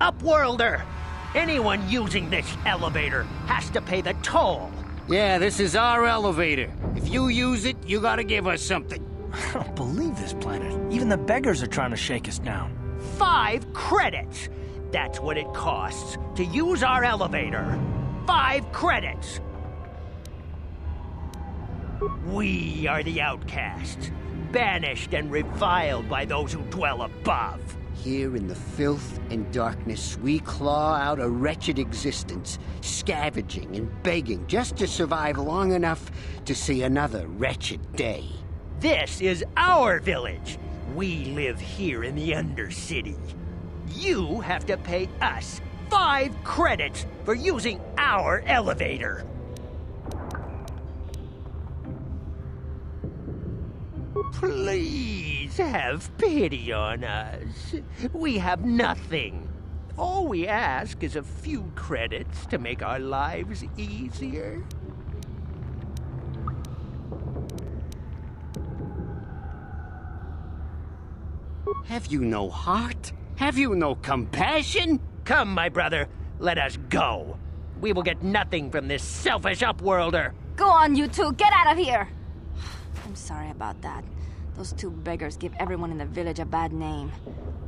Upworlder! Anyone using this elevator has to pay the toll. Yeah, this is our elevator. If you use it, you gotta give us something. I don't believe this planet. Even the beggars are trying to shake us down. 5 credits! That's what it costs to use our elevator. 5 credits! We are the outcasts, banished and reviled by those who dwell above. Here in the filth and darkness, we claw out a wretched existence, scavenging and begging just to survive long enough to see another wretched day. This is our village. We live here in the Undercity. You have to pay us 5 credits for using our elevator. Please have pity on us. We have nothing. All we ask is a few credits to make our lives easier. Have you no heart? Have you no compassion? Come, my brother, let us go. We will get nothing from this selfish Upworlder. Go on, you two, get out of here! I'm sorry about that. Those 2 beggars give everyone in the village a bad name.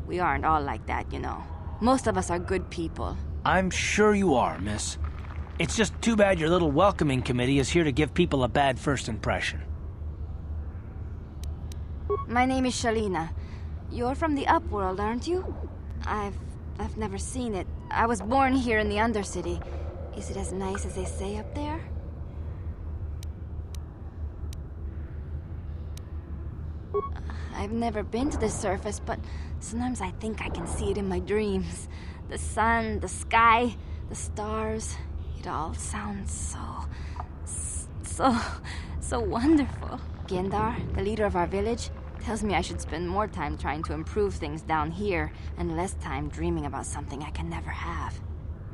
We aren't all like that, you know. Most of us are good people. I'm sure you are, miss. It's just too bad your little welcoming committee is here to give people a bad first impression. My name is Shalina. You're from the Upworld, aren't you? I've never seen it. I was born here in the Undercity. Is it as nice as they say up there? I've never been to the surface, but sometimes I think I can see it in my dreams. The sun, the sky, the stars. It all sounds so wonderful. Gendar, the leader of our village, tells me I should spend more time trying to improve things down here and less time dreaming about something I can never have.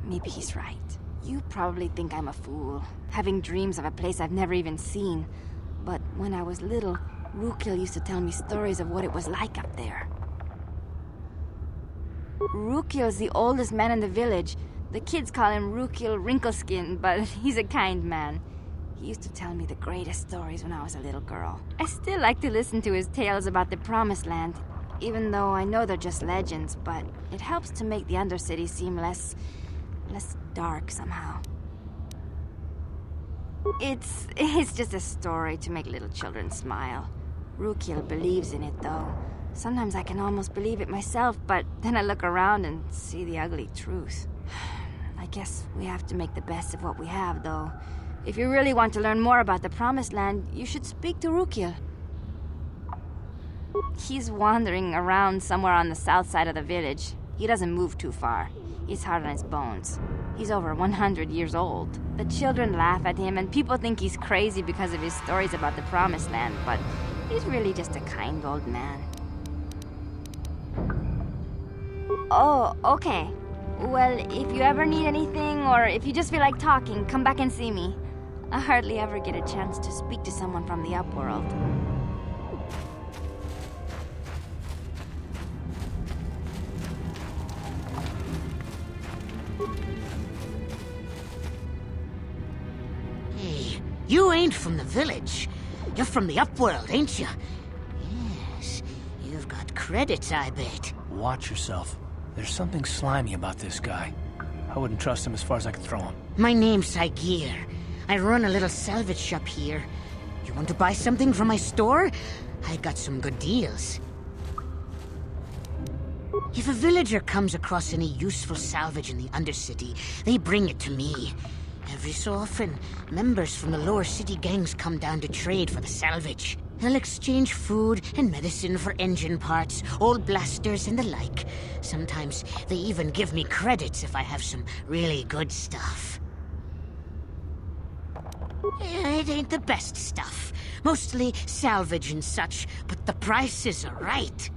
Maybe he's right. You probably think I'm a fool, having dreams of a place I've never even seen. But when I was little, Rukil used to tell me stories of what it was like up there. Rukil is the oldest man in the village. The kids call him Rukil Wrinkleskin, but he's a kind man. He used to tell me the greatest stories when I was a little girl. I still like to listen to his tales about the Promised Land, even though I know they're just legends, but it helps to make the Undercity seem less dark somehow. It's just a story to make little children smile. Rukil believes in it, though. Sometimes I can almost believe it myself, but then I look around and see the ugly truth. I guess we have to make the best of what we have, though. If you really want to learn more about the Promised Land, you should speak to Rukil. He's wandering around somewhere on the south side of the village. He doesn't move too far. He's hard on his bones. He's over 100 years old. The children laugh at him, and people think he's crazy because of his stories about the Promised Land, but he's really just a kind old man. Oh, okay. Well, if you ever need anything, or if you just feel like talking, come back and see me. I hardly ever get a chance to speak to someone from the Upworld. Hey, you ain't from the village. You're from the Upworld, ain't you? Yes, you've got credits, I bet. Watch yourself. There's something slimy about this guy. I wouldn't trust him as far as I could throw him. My name's Saigir. I run a little salvage shop here. You want to buy something from my store? I got some good deals. If a villager comes across any useful salvage in the Undercity, they bring it to me. Every so often, members from the lower city gangs come down to trade for the salvage. They'll exchange food and medicine for engine parts, old blasters and the like. Sometimes they even give me credits if I have some really good stuff. It ain't the best stuff. Mostly salvage and such, but the prices are right.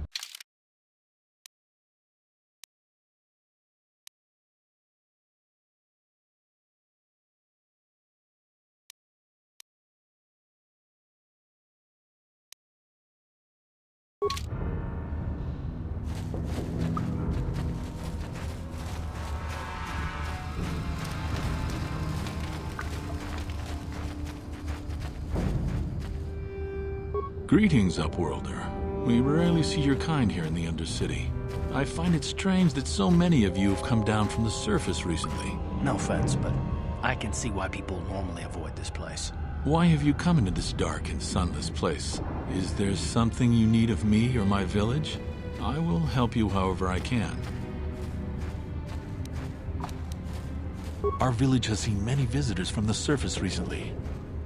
Greetings, Upworlder. We rarely see your kind here in the Undercity. I find it strange that so many of you have come down from the surface recently. No offense, but I can see why people normally avoid this place. Why have you come into this dark and sunless place? Is there something you need of me or my village? I will help you however I can. Our village has seen many visitors from the surface recently.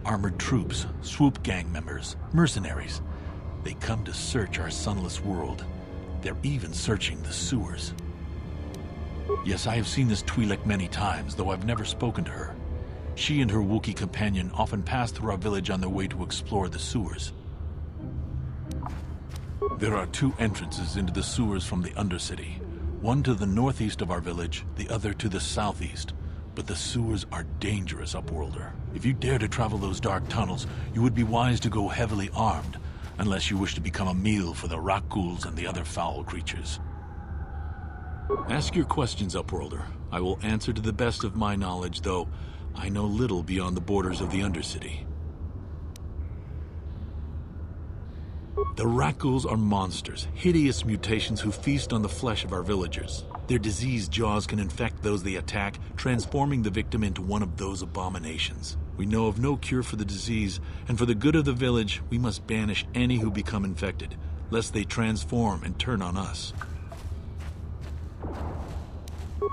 Armored troops, swoop gang members, mercenaries. They come to search our sunless world. They're even searching the sewers. Yes, I have seen this Twi'lek many times, though I've never spoken to her. She and her Wookiee companion often pass through our village on their way to explore the sewers. There are two entrances into the sewers from the Undercity. One to the northeast of our village, the other to the southeast. But the sewers are dangerous, Upworlder. If you dare to travel those dark tunnels, you would be wise to go heavily armed, unless you wish to become a meal for the Rakghouls and the other foul creatures. Ask your questions, Upworlder. I will answer to the best of my knowledge, though I know little beyond the borders of the Undercity. The Rakghouls are monsters, hideous mutations who feast on the flesh of our villagers. Their diseased jaws can infect those they attack, transforming the victim into one of those abominations. We know of no cure for the disease, and for the good of the village, we must banish any who become infected, lest they transform and turn on us.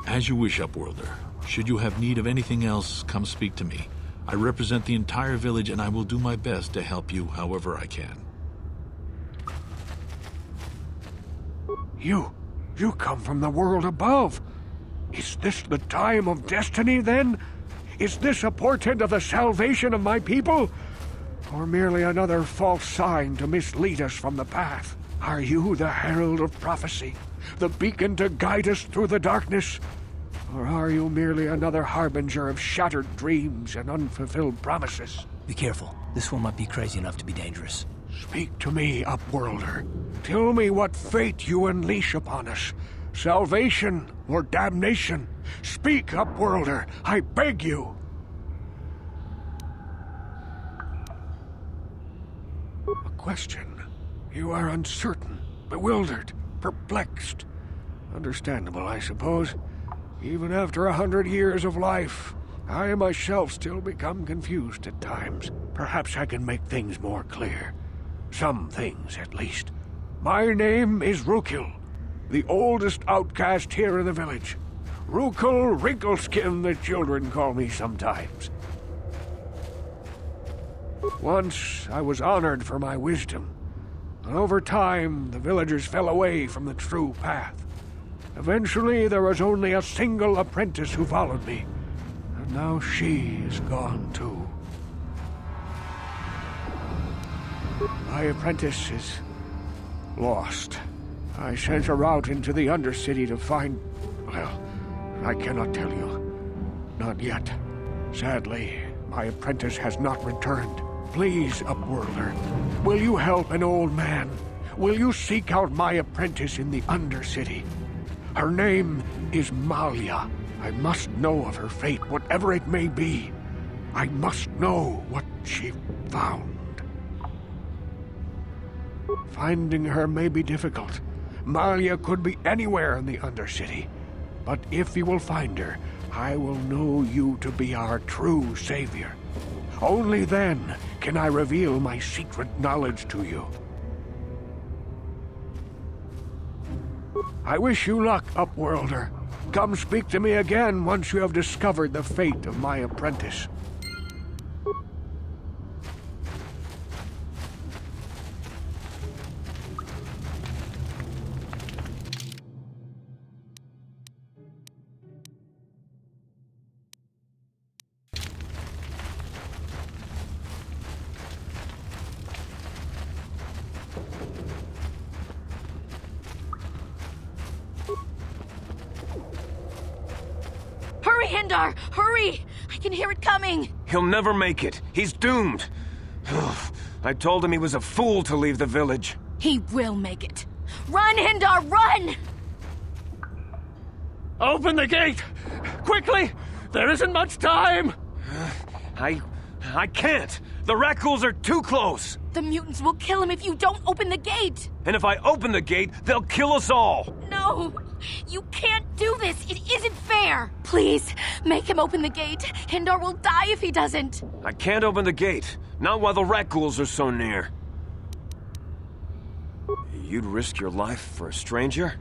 As you wish, Upworlder. Should you have need of anything else, come speak to me. I represent the entire village, and I will do my best to help you however I can. You come from the world above. Is this the time of destiny, then? Is this a portent of the salvation of my people? Or merely another false sign to mislead us from the path? Are you the herald of prophecy, the beacon to guide us through the darkness? Or are you merely another harbinger of shattered dreams and unfulfilled promises? Be careful. This one might be crazy enough to be dangerous. Speak to me, Upworlder. Tell me what fate you unleash upon us. Salvation or damnation? Speak, Upworlder, I beg you. A question. You are uncertain, bewildered, perplexed. Understandable, I suppose. Even after 100 years of life, I myself still become confused at times. Perhaps I can make things more clear. Some things, at least. My name is Rukil, the oldest outcast here in the village. Rukil Wrinkleskin, the children call me sometimes. Once I was honored for my wisdom, and over time the villagers fell away from the true path. Eventually there was only a single apprentice who followed me, and now she is gone too. My apprentice is lost. I sent her out into the Undercity to find... well, I cannot tell you. Not yet. Sadly, my apprentice has not returned. Please, Upworlder, will you help an old man? Will you seek out my apprentice in the Undercity? Her name is Malia. I must know of her fate, whatever it may be. I must know what she found. Finding her may be difficult. Malia could be anywhere in the Undercity. But if you will find her, I will know you to be our true savior. Only then can I reveal my secret knowledge to you. I wish you luck, Upworlder. Come speak to me again once you have discovered the fate of my apprentice. Hurry, Hindar! Hurry! I can hear it coming! He'll never make it. He's doomed. I told him he was a fool to leave the village. He will make it. Run, Hindar, run! Open the gate! Quickly! There isn't much time! I I can't! The Rakghouls are too close! The mutants will kill him if you don't open the gate! And if I open the gate, they'll kill us all! No! You can't do this! It isn't fair! Please, make him open the gate. Hindar will die if he doesn't. I can't open the gate. Not while the Rakghouls are so near. You'd risk your life for a stranger?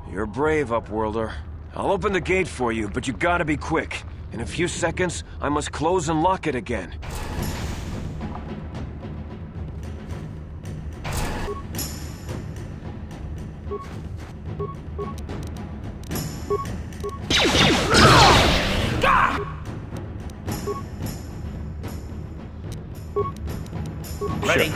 You're brave, Upworlder. I'll open the gate for you, but you gotta be quick. In a few seconds, I must close and lock it again. Ready?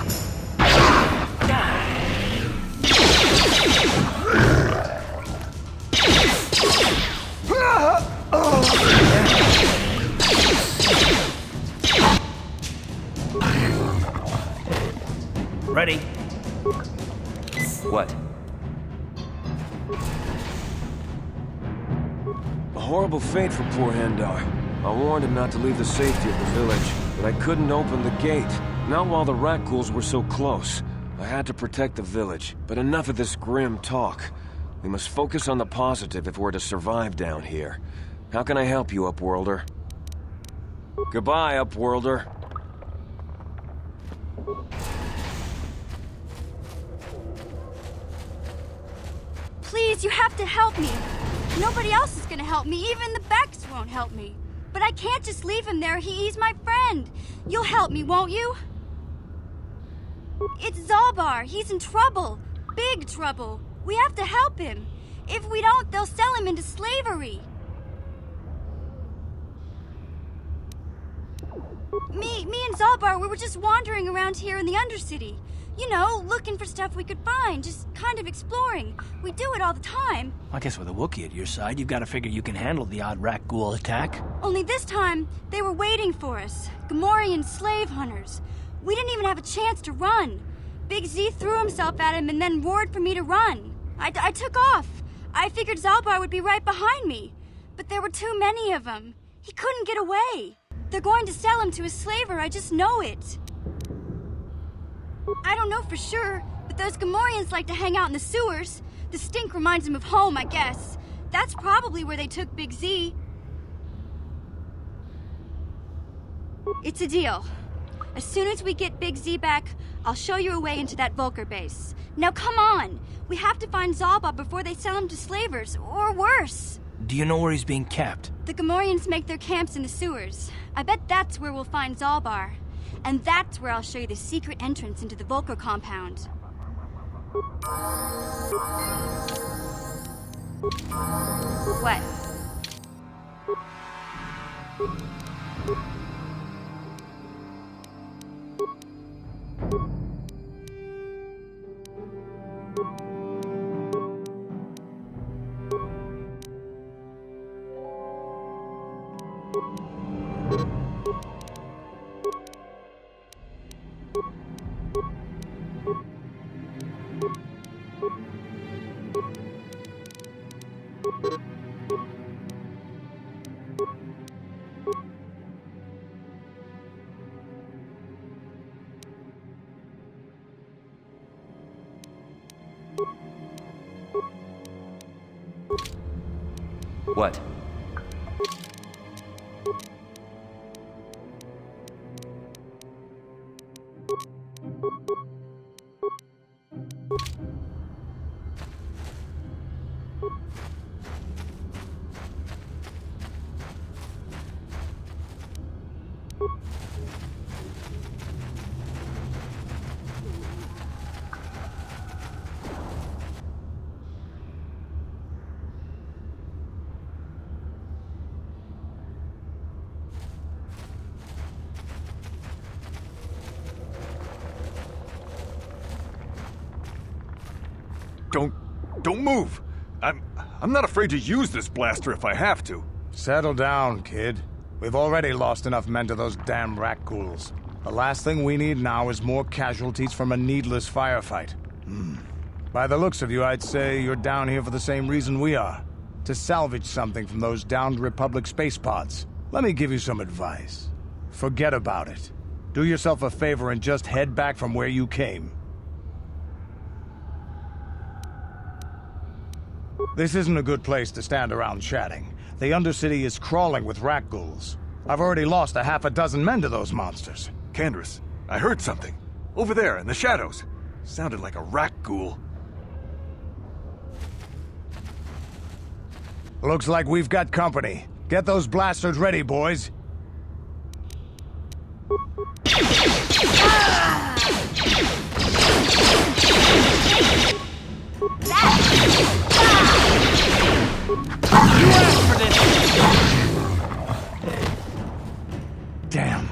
Ready? What? A horrible fate for poor Hendar. I warned him not to leave the safety of the village, but I couldn't open the gate. Not while the Rakghouls were so close. I had to protect the village, but enough of this grim talk. We must focus on the positive if we're to survive down here. How can I help you, Upworlder? Goodbye, Upworlder. Please, you have to help me. Nobody else is gonna help me. Even the Becks won't help me. But I can't just leave him there. He's my friend. You'll help me, won't you? It's Zalbar. He's in trouble. Big trouble. We have to help him. If we don't, they'll sell him into slavery. Me and Zalbar, we were just wandering around here in the Undercity. You know, looking for stuff we could find, just kind of exploring. We do it all the time. I guess with a Wookiee at your side, you've got to figure you can handle the odd Rakghoul attack. Only this time, they were waiting for us. Gamorrean slave hunters. We didn't even have a chance to run. Big Z threw himself at him and then roared for me to run. I took off. I figured Zalbar would be right behind me. But there were too many of them. He couldn't get away. They're going to sell him to a slaver, I just know it. I don't know for sure, but those Gamorreans like to hang out in the sewers. The stink reminds them of home, I guess. That's probably where they took Big Z. It's a deal. As soon as we get Big Z back, I'll show you a way into that Vulkar base. Now come on! We have to find Zalbar before they sell him to slavers, or worse. Do you know where he's being kept? The Gamorreans make their camps in the sewers. I bet that's where we'll find Zalbar. And that's where I'll show you the secret entrance into the Vulkar compound. What? What? Don't move! I'm not afraid to use this blaster if I have to. Settle down, kid. We've already lost enough men to those damn Rakghouls. The last thing we need now is more casualties from a needless firefight. By the looks of you, I'd say you're down here for the same reason we are. To salvage something from those downed Republic space pods. Let me give you some advice. forget about it. Do yourself a favor and just head back from where you came. This isn't a good place to stand around chatting. The Undercity is crawling with rat ghouls. I've already lost a half a dozen men to those monsters. Candace, I heard something. Over there, in the shadows. Sounded like a rat ghoul. Looks like we've got company. Get those blasters ready, boys. Damn.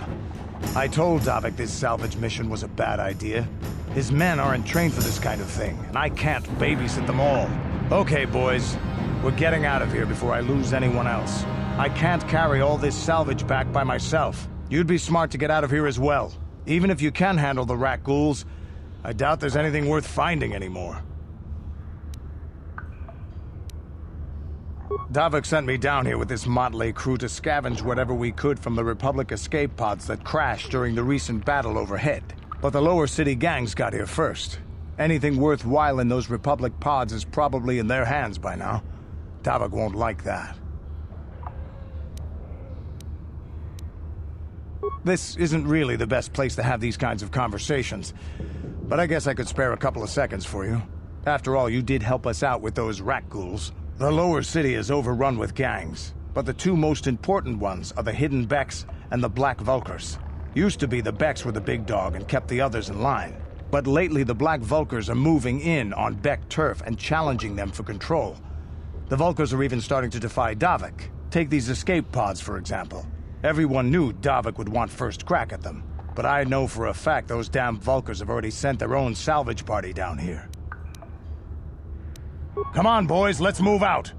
I told Davik this salvage mission was a bad idea. His men aren't trained for this kind of thing, and I can't babysit them all. Okay, boys. We're getting out of here before I lose anyone else. I can't carry all this salvage back by myself. You'd be smart to get out of here as well. Even if you can handle the rat ghouls, I doubt there's anything worth finding anymore. Davik sent me down here with this motley crew to scavenge whatever we could from the Republic escape pods that crashed during the recent battle overhead. But the lower city gangs got here first. Anything worthwhile in those Republic pods is probably in their hands by now. Davik won't like that. This isn't really the best place to have these kinds of conversations, but I guess I could spare a couple of seconds for you. After all, you did help us out with those rat ghouls. The lower city is overrun with gangs, but the two most important ones are the Hidden Becks and the Black Vulkars. Used to be the Becks were the big dog and kept the others in line, but lately the Black Vulkars are moving in on Beck turf and challenging them for control. The Vulkars are even starting to defy Davik. Take these escape pods, for example. Everyone knew Davik would want first crack at them, but I know for a fact those damn Vulkars have already sent their own salvage party down here. Come on, boys, let's move out!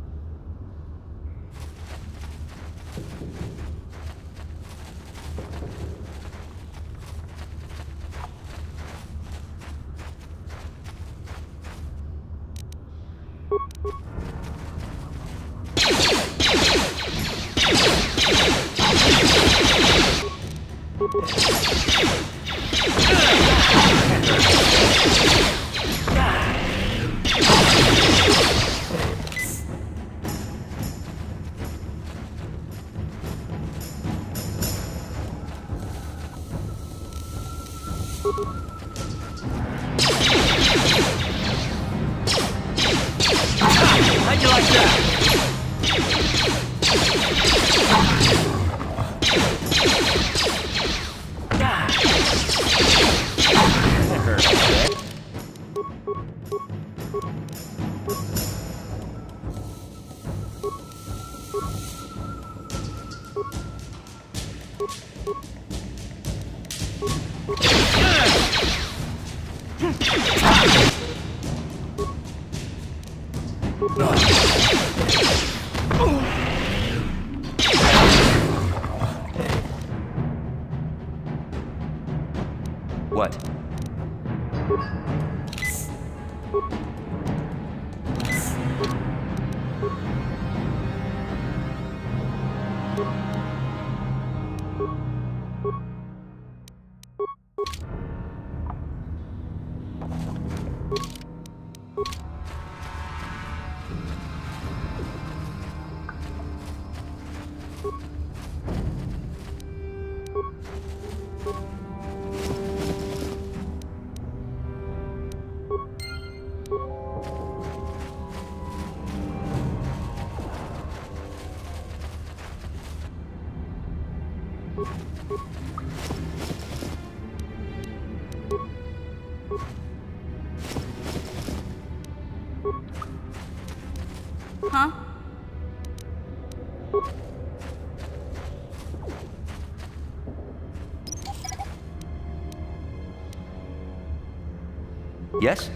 How'd you like that? What? Huh? Yes?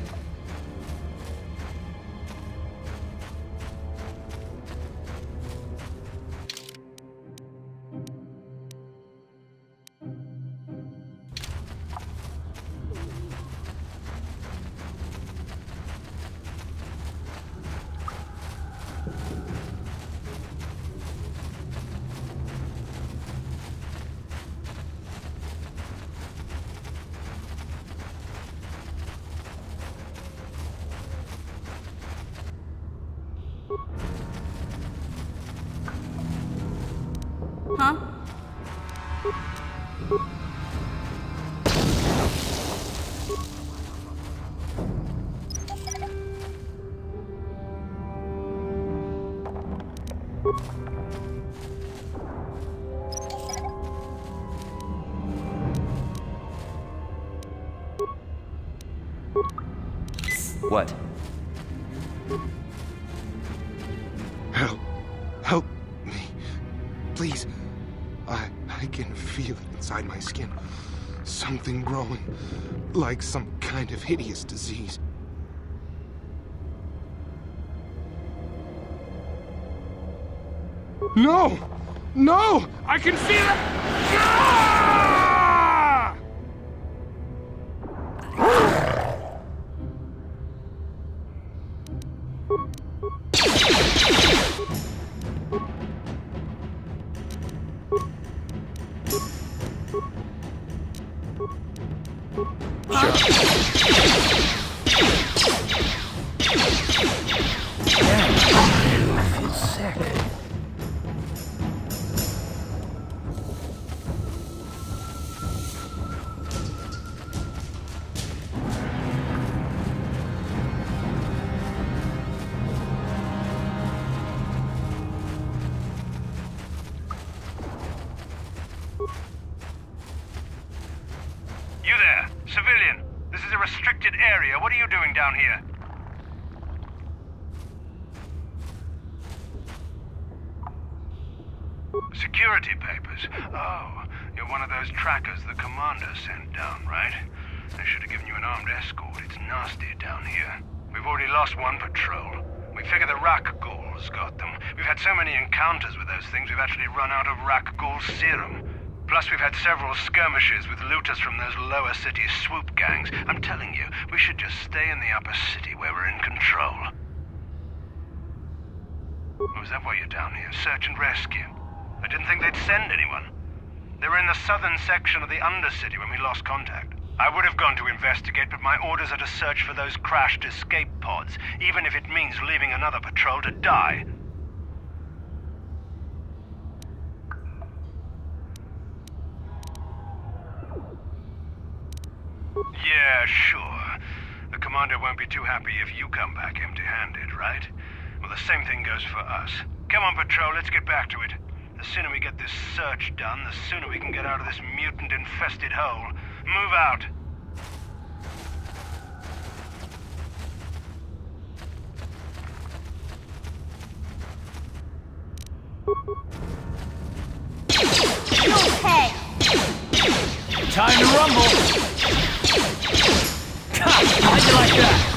What? Help me. Please. I can feel it inside my skin. Something growing. Like some kind of hideous disease. No! No! I can feel it! Ah! You there, civilian. This is a restricted area. What are you doing down here? Security papers. Oh, you're one of those trackers the commander sent down, right? They should have given you an armed escort. It's nasty down here. We've already lost one patrol. We figure the Rakghouls got them. We've had so many encounters with those things, we've actually run out of Rakghoul serum. Plus, we've had several skirmishes with looters from those lower city swoop gangs. I'm telling you, we should just stay in the upper city where we're in control. Oh, is that why you're down here? Search and rescue? I didn't think they'd send anyone. They were in the southern section of the Undercity when we lost contact. I would have gone to investigate, but my orders are to search for those crashed escape pods, even if it means leaving another patrol to die. Yeah, sure. The commander won't be too happy if you come back empty-handed, right? Well, the same thing goes for us. Come on, patrol, let's get back to it. The sooner we get this search done, the sooner we can get out of this mutant-infested hole. Move out. Okay. Time to rumble! How'd you like that?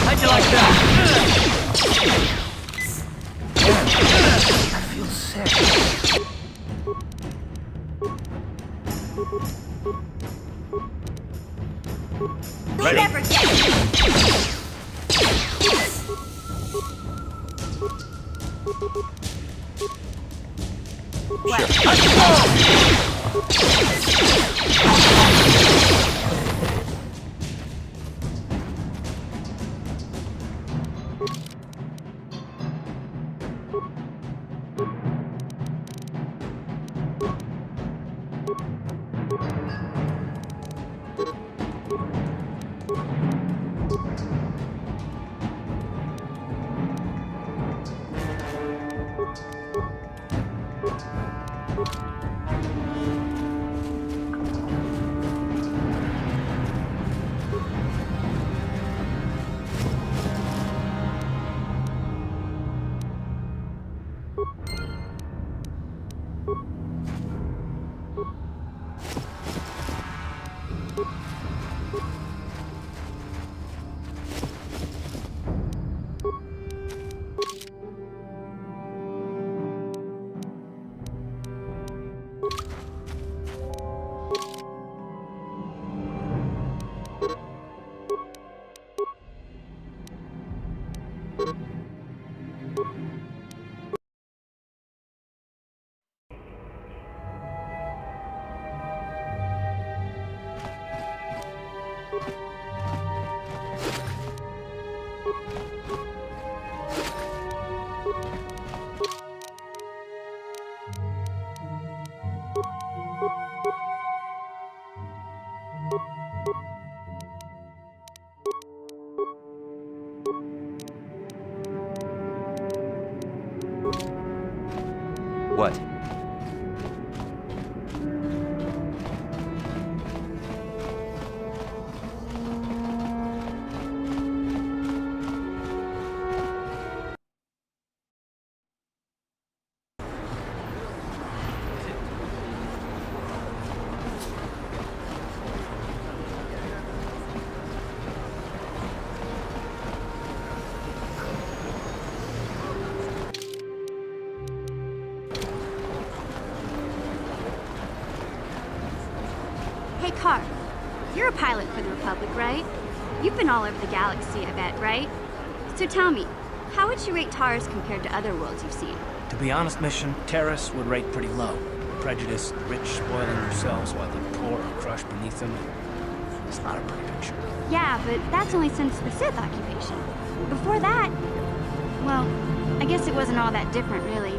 How'd you like that? I feel sick. Ready? Never get Let's go! Car, you're a pilot for the Republic, right? You've been all over the galaxy, I bet, right? So tell me, how would you rate Taurus compared to other worlds you've seen? To be honest, Mission, Terrace would rate pretty low. Prejudiced, the rich spoiling themselves while the poor are crushed beneath them. It's not a pretty picture. Yeah, but that's only since the Sith occupation. Before that, well, I guess it wasn't all that different, really.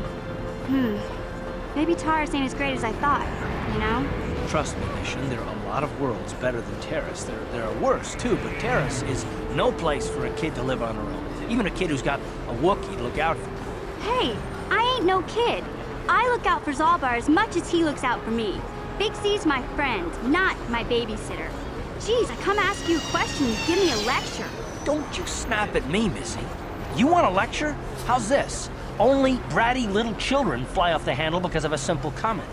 Maybe Taurus ain't as great as I thought, you know? Trust me, Mission, there are a lot of worlds better than Terrace. There are worse, too, but Terrace is no place for a kid to live on her own. Even a kid who's got a Wookiee to look out for. Hey, I ain't no kid. I look out for Zalbar as much as he looks out for me. Big C's my friend, not my babysitter. Jeez, I come ask you a question, you give me a lecture. Don't you snap at me, Missy. You want a lecture? How's this? Only bratty little children fly off the handle because of a simple comment.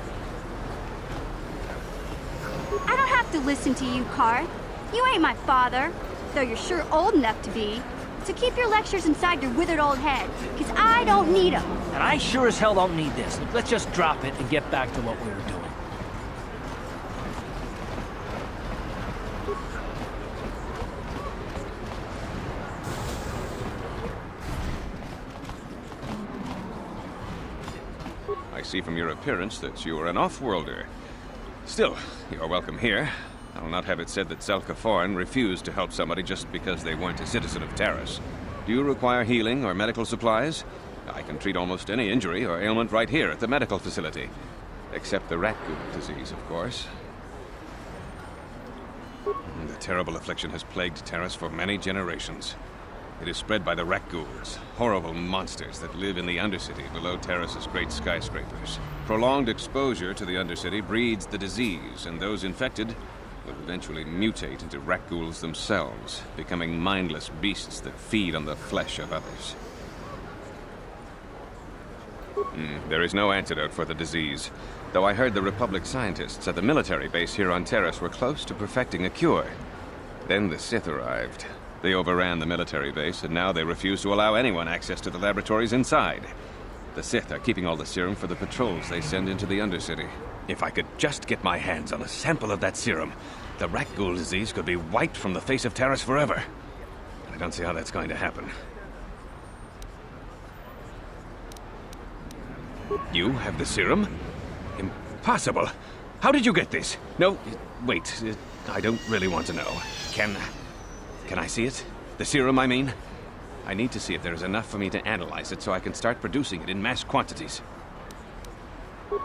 I don't have to listen to you, Karth. You ain't my father, though you're sure old enough to be. So keep your lectures inside your withered old head, because I don't need them. And I sure as hell don't need this. Look, let's just drop it and get back to what we were doing. I see from your appearance that you are an off-worlder. Still, you're welcome here. I'll not have it said that Zelka Forn refused to help somebody just because they weren't a citizen of Terrace. Do you require healing or medical supplies? I can treat almost any injury or ailment right here at the medical facility. Except the rat ghoul disease, of course. The terrible affliction has plagued Terrace for many generations. It is spread by the rat ghouls, horrible monsters that live in the Undercity below Terrace's great skyscrapers. Prolonged exposure to the Undercity breeds the disease, and those infected will eventually mutate into rat ghouls themselves, becoming mindless beasts that feed on the flesh of others. There is no antidote for the disease, though I heard the Republic scientists at the military base here on Terrace were close to perfecting a cure. Then the Sith arrived. They overran the military base, and now they refuse to allow anyone access to the laboratories inside. The Sith are keeping all the serum for the patrols they send into the Undercity. If I could just get my hands on a sample of that serum, the rat ghoul disease could be wiped from the face of Terrace forever. I don't see how that's going to happen. You have the serum? Impossible. How did you get this? No, wait. I don't really want to know. Can I see it? The serum, I mean? I need to see if there is enough for me to analyze it so I can start producing it in mass quantities.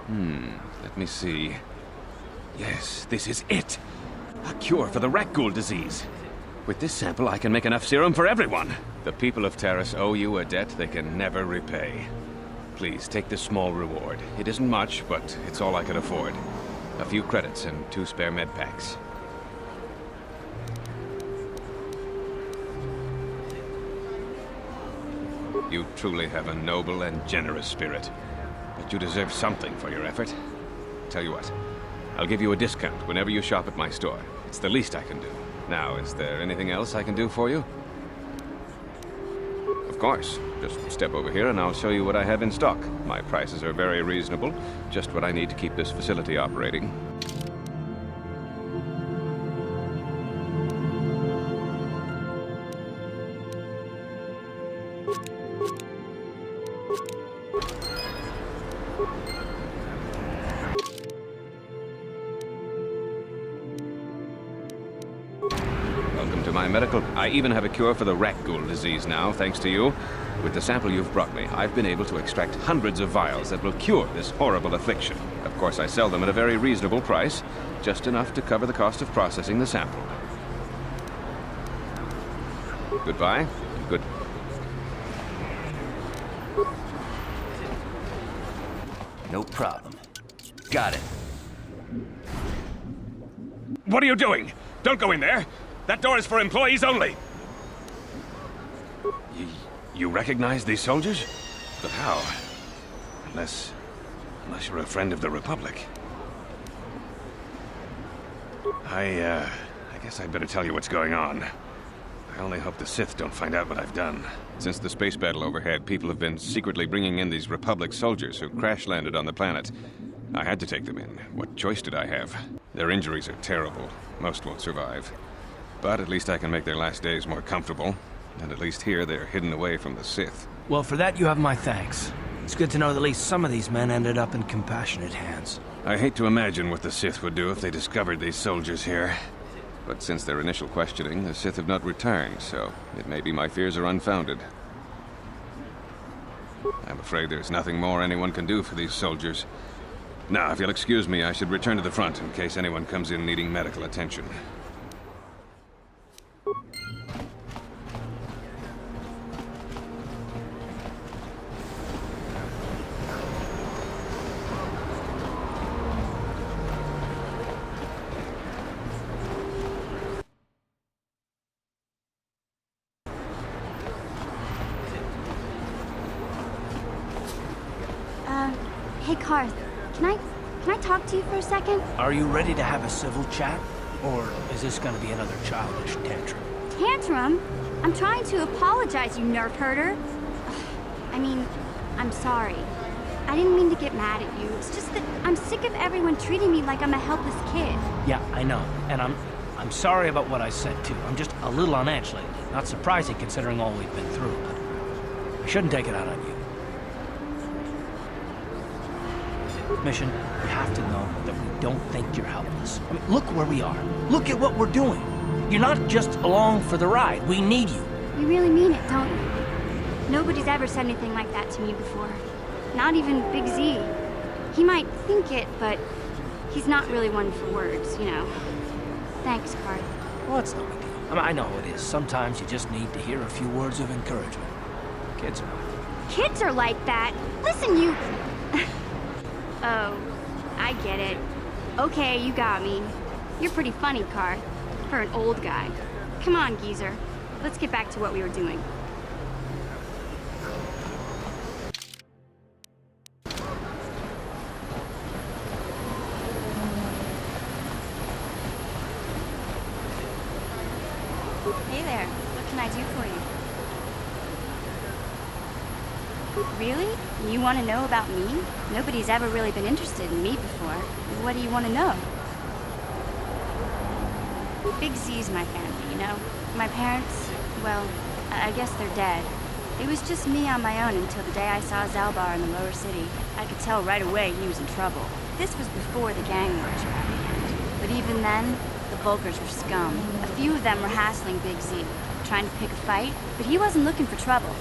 Let me see. Yes, this is it. A cure for the rat ghoul disease. With this sample, I can make enough serum for everyone. The people of Terrace owe you a debt they can never repay. Please, take this small reward. It isn't much, but it's all I can afford. A few credits and 2 spare med packs. You truly have a noble and generous spirit. But you deserve something for your effort. Tell you what, I'll give you a discount whenever you shop at my store. It's the least I can do. Now, is there anything else I can do for you? Of course. Just step over here and I'll show you what I have in stock. My prices are very reasonable. Just what I need to keep this facility operating. Medical. I even have a cure for the rat ghoul disease now, thanks to you. With the sample you've brought me, I've been able to extract hundreds of vials that will cure this horrible affliction. Of course, I sell them at a very reasonable price, just enough to cover the cost of processing the sample. Goodbye. Good. No problem. Got it. What are you doing? Don't go in there! That door is for employees only! You recognize these soldiers? But how? Unless you're a friend of the Republic. I guess I'd better tell you what's going on. I only hope the Sith don't find out what I've done. Since the space battle overhead, people have been secretly bringing in these Republic soldiers who crash-landed on the planet. I had to take them in. What choice did I have? Their injuries are terrible. Most won't survive. But at least I can make their last days more comfortable. And at least here they're hidden away from the Sith. Well, for that you have my thanks. It's good to know that at least some of these men ended up in compassionate hands. I hate to imagine what the Sith would do if they discovered these soldiers here. But since their initial questioning, the Sith have not returned, so it may be my fears are unfounded. I'm afraid there's nothing more anyone can do for these soldiers. Now, if you'll excuse me, I should return to the front in case anyone comes in needing medical attention. Hey, Carth, can I talk to you for a second? Are you ready to have a civil chat? Or is this gonna be another childish tantrum? Tantrum? I'm trying to apologize, you nerf herder. I mean, I'm sorry. I didn't mean to get mad at you. It's just that I'm sick of everyone treating me like I'm a helpless kid. Yeah, I know. And I'm sorry about what I said, too. I'm just a little on edge lately. Not surprising considering all we've been through, but I shouldn't take it out on you. Mission, you have to know that we don't think you're helpless. I mean, look where we are. Look at what we're doing. You're not just along for the ride. We need you. You really mean it, don't you? Nobody's ever said anything like that to me before. Not even Big Z. He might think it, but he's not really one for words, you know. Thanks, Carth. Well, it's no big deal. I mean, I know how it is. Sometimes you just need to hear a few words of encouragement. Kids are like that. Kids are like that? Listen, you... Oh, I get it. Okay, you got me. You're pretty funny, Carth, for an old guy. Come on, geezer. Let's get back to what we were doing. Hey there. What can I do for you? Really? You want to know about me? Nobody's ever really been interested in me before. What do you want to know? Big Z's my family, you know? My parents, well, I guess they're dead. It was just me on my own until the day I saw Zalbar in the lower city. I could tell right away he was in trouble. This was before the gang wars were at hand. But even then, the Vulkars were scum. A few of them were hassling Big Z, trying to pick a fight, but he wasn't looking for trouble.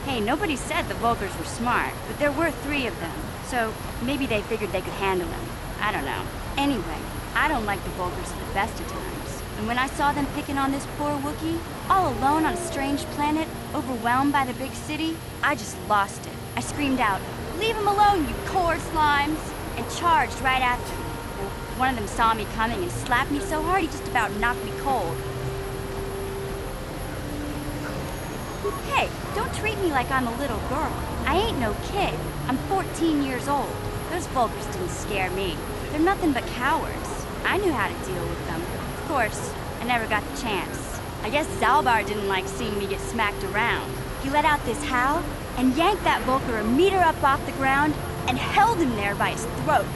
Hey, nobody said the Vulkars were smart, but there were 3 of them, so maybe they figured they could handle him. I don't know. Anyway, I don't like the Vulkars at the best of times. And when I saw them picking on this poor Wookiee, all alone on a strange planet, overwhelmed by the big city, I just lost it. I screamed out, "Leave him alone, you core slimes!" and charged right after him. One of them saw me coming and slapped me so hard he just about knocked me cold. Hey, don't treat me like I'm a little girl. I ain't no kid. I'm 14 years old. Those Vulkars didn't scare me. They're nothing but cowards. I knew how to deal with them. Of course, I never got the chance. I guess Zalbar didn't like seeing me get smacked around. He let out this howl and yanked that Vulkar a meter up off the ground and held him there by his throat.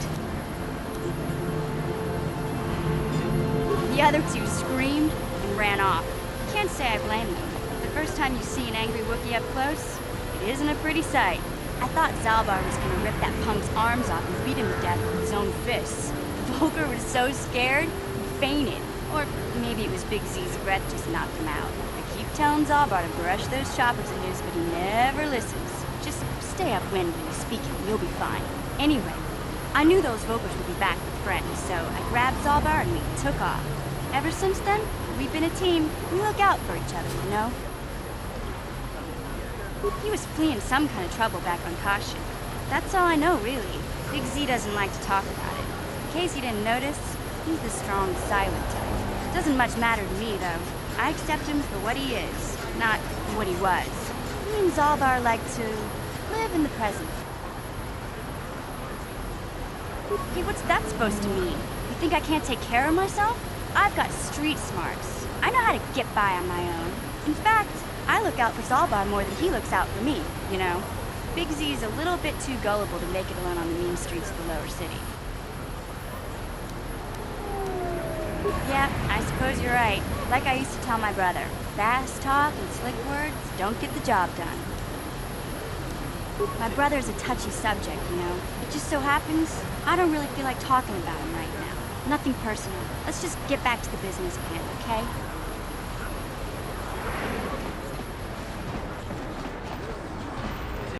The other 2 screamed and ran off. Can't say I blame them. The first time you see an angry Wookiee up close, it isn't a pretty sight. I thought Zalbar was gonna rip that punk's arms off and beat him to death with his own fists. Vulkar was so scared, he fainted. Or maybe it was Big Z's breath just knocked him out. I keep telling Zalbar to brush those choppers of his, but he never listens. Just stay upwind when he's speaking, you'll be fine. Anyway, I knew those Vulkars would be back with friends, so I grabbed Zalbar and we took off. Ever since then, we've been a team. We look out for each other, you know? He was fleeing some kind of trouble back on Kashyyyk. That's all I know, really. Big Z doesn't like to talk about it. In case you didn't notice, he's the strong, silent type. Doesn't much matter to me, though. I accept him for what he is, not what he was. Me and Zalbar like to live in the present. Hey, what's that supposed to mean? You think I can't take care of myself? I've got street smarts. I know how to get by on my own. In fact, I look out for Zalbar more than he looks out for me, you know? Big Z is a little bit too gullible to make it alone on the mean streets of the lower city. Yeah, I suppose you're right. Like I used to tell my brother, fast talk and slick words don't get the job done. My brother's a touchy subject, you know. It just so happens, I don't really feel like talking about him right now. Nothing personal. Let's just get back to the business at hand, okay?